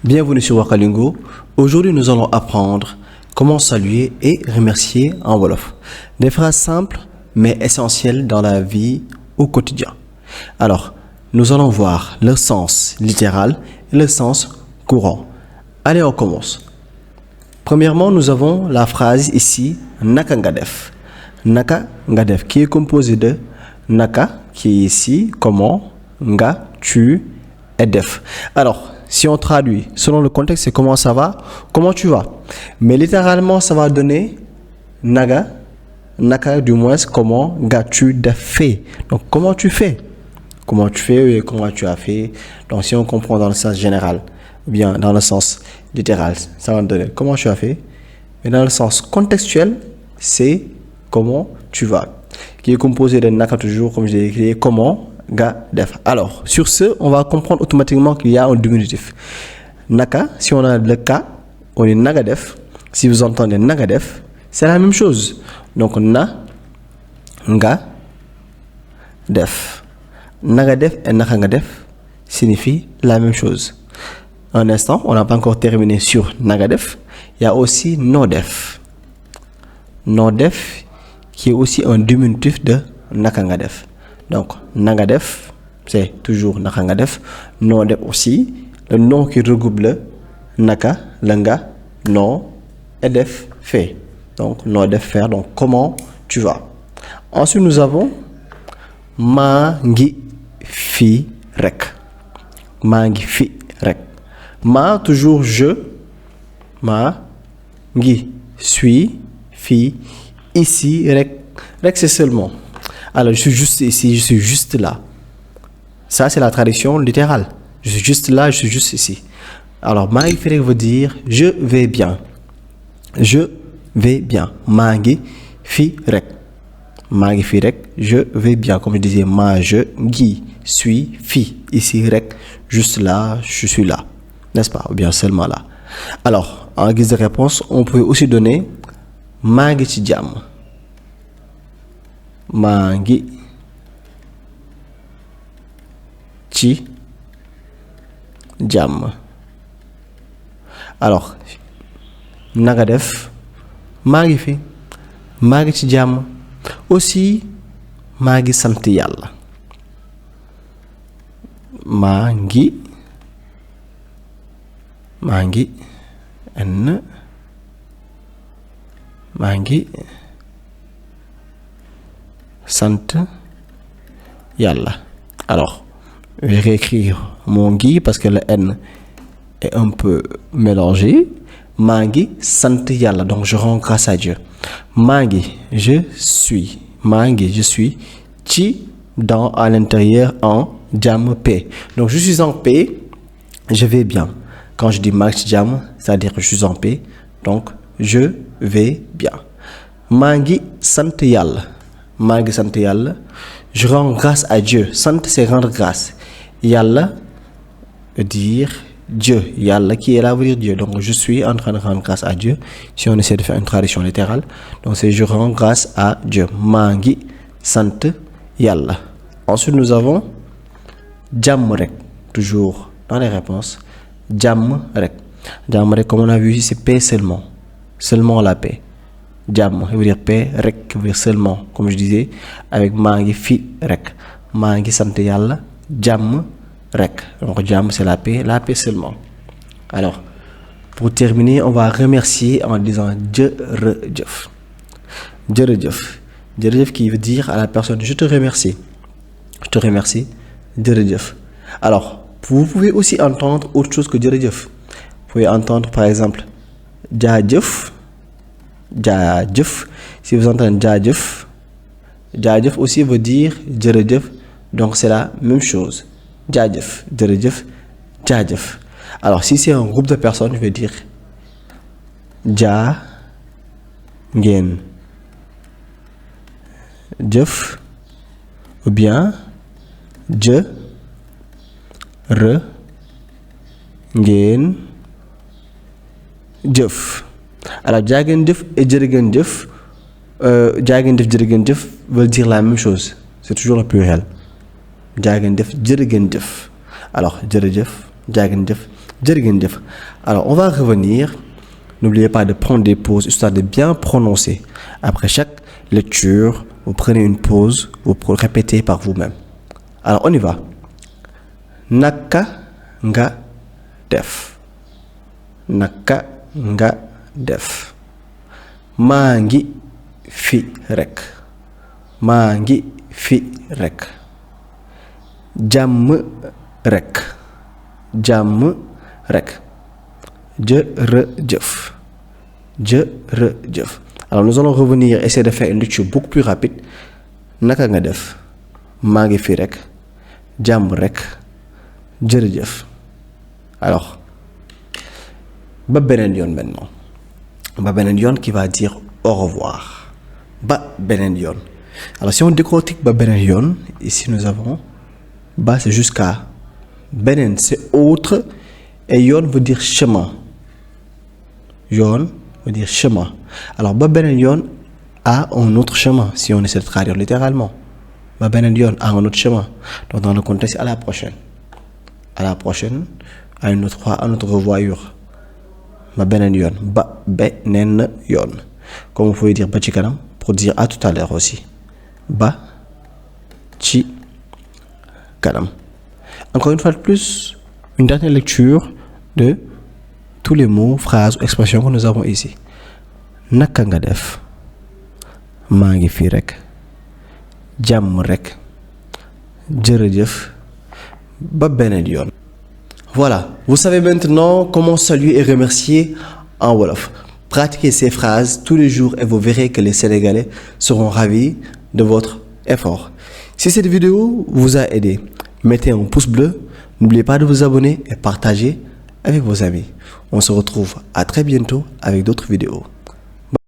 Bienvenue sur Wakalingo. Aujourd'hui, nous allons apprendre comment saluer et remercier en Wolof. Des phrases simples mais essentielles dans la vie au quotidien. Alors, nous allons voir le sens littéral et le sens courant. Allez, on commence. Premièrement, nous avons la phrase ici Naka nga def. Naka nga def qui est composé de Naka qui est ici comment, nga, tu et def. Alors, si on traduit selon le contexte, c'est comment ça va, comment tu vas. Mais littéralement, ça va donner naga, naka du moins, comment, ga, tu, def, fait. Donc, comment tu fais. Comment tu fais et comment tu as fait. Donc, si on comprend dans le sens général, ou bien dans le sens littéral, ça va donner comment tu as fait. Mais dans le sens contextuel, c'est comment tu vas. Qui est composé de naka toujours, comme j'ai écrit, comment, ga, def. Alors, sur ce, on va comprendre automatiquement qu'il y a un diminutif. Naka, si on a le ka, on est naga def. Si vous entendez naga def, c'est la même chose. Donc, na, nga, def. Naga def et naka nga def signifient la même chose. Un instant, on n'a pas encore terminé sur naga def. Il y a aussi no def. No def, qui est aussi un diminutif de naka nga def. Donc, nagadef, c'est toujours nakangadef. No def aussi, le nom qui regroupe le naka, langa, no, et def, fait. Donc, no def, faire. Donc, comment tu vas. Ensuite, nous avons ma ngi fi rek. Ma ngi fi rek. Ma, toujours je. Ma ngi suis, fi, ici, rek. Rek, c'est seulement. Alors, je suis juste ici, je suis juste là. Ça, c'est la traduction littérale. Je suis juste là, je suis juste ici. Alors, mangi fi rek veut dire je vais bien. Je vais bien. Mangi fi rek. Mangi fi rek, je vais bien. Comme je disais, ma, je, gi, suis, fi. Ici, rek, juste là, je suis là. N'est-ce pas? Ou bien seulement là. Alors, en guise de réponse, on peut aussi donner mangi ci jàmm. maa ngi ci jàmm. Alors naga def maa ngi fi maa ngi ci jàmm. Aussi maa ngi sant yàlla. maa ngi sant yàlla. Alors, je vais réécrire mon ngi parce que le N est un peu mélangé. Mangi sant yàlla. Donc, je rends grâce à Dieu. Mangi, je suis. Mangi, je suis. Ci, dans, à l'intérieur, en, jàmm, paix. Donc, je suis en paix. Je vais bien. Quand je dis mangi ci jàmm, c'est-à-dire que je suis en paix. Donc, je vais bien. Mangi sant yàlla. Mangi sant yàlla. Je rends grâce à Dieu. Sant, c'est rendre grâce. Yàlla veut dire Dieu. Yàlla qui est là veut dire Dieu. Donc je suis en train de rendre grâce à Dieu. Si on essaie de faire une traduction littérale, donc c'est je rends grâce à Dieu. Mangi sant yàlla. Ensuite nous avons jàmm rek. Toujours dans les réponses. Jàmm rek. Jàmm rek, comme on a vu ici, c'est paix seulement. Seulement la paix. Jàmm veut dire paix, rek veut dire seulement, comme je disais, avec maa ngi fi rek. Maa ngi sant yàlla, jàmm rek. Donc jàmm c'est la paix seulement. Alors, pour terminer, on va remercier en disant jërëjëf. Jërëjëf. Jërëjëf qui veut dire à la personne je te remercie. Je te remercie, jërëjëf. Alors, vous pouvez aussi entendre autre chose que jërëjëf. Vous pouvez entendre par exemple jaajëf. Jaajëf, si vous entendez jaajëf, jaajëf aussi veut dire jërëjëf, donc c'est la même chose. Jaajëf, jërëjëf, jaajëf. Alors si c'est un groupe de personnes, je vais dire jaa ngeen jëf ou bien jërë ngeen jëf. Alors jaa ngeen jëf et jërë ngeen jëf, jaa ngeen jëf jërë ngeen jëf veulent dire la même chose. C'est toujours le pluriel. jaa ngeen jëf jërë ngeen jëf. Alors jërëjëf, jaa ngeen jëf, jërë ngeen jëf. Alors, on va revenir. N'oubliez pas de prendre des pauses histoire de bien prononcer. Après chaque lecture, vous prenez une pause, vous répétez par vous-même. Alors, on y va. Naka nga def. Naka nga def. Maa ngi fi rek. Maa ngi fi rek. Jàmm rek. Jàmm rek. Jërëjëf. Jërëjëf. Alors nous allons revenir essayer de faire une lecture beaucoup plus rapide. Naka nga def. Maa ngi fi rek. Jàmm rek. Jërëjëf. Alors ba beneen yoon maintenant. Ba beneen yoon qui va dire au revoir. Ba beneen yoon. Alors si on décortique ba beneen yoon, ici nous avons ba c'est jusqu'à, beneen c'est autre et yoon veut dire chemin. Yoon veut dire chemin. Alors ba beneen yoon a un autre chemin si on essaie de traduire littéralement. Ba beneen yoon a un autre chemin. Donc dans le contexte, à la prochaine. À la prochaine, à une autre fois, à notre revoyure. Ba beneen yoon. Ba beneen yoon. Comme vous pouvez dire ba ci kanam pour dire à tout à l'heure aussi. Ba ci kanam. Encore une fois de plus, une dernière lecture de tous les mots, phrases ou expressions que nous avons ici. Naka nga def. Maa ngi fi rek. Jàmm rek. Jërëjëf. Ba beneen yoon. Voilà, vous savez maintenant comment saluer et remercier en wolof. Pratiquez ces phrases tous les jours et vous verrez que les Sénégalais seront ravis de votre effort. Si cette vidéo vous a aidé, mettez un pouce bleu, n'oubliez pas de vous abonner et partager avec vos amis. On se retrouve à très bientôt avec d'autres vidéos.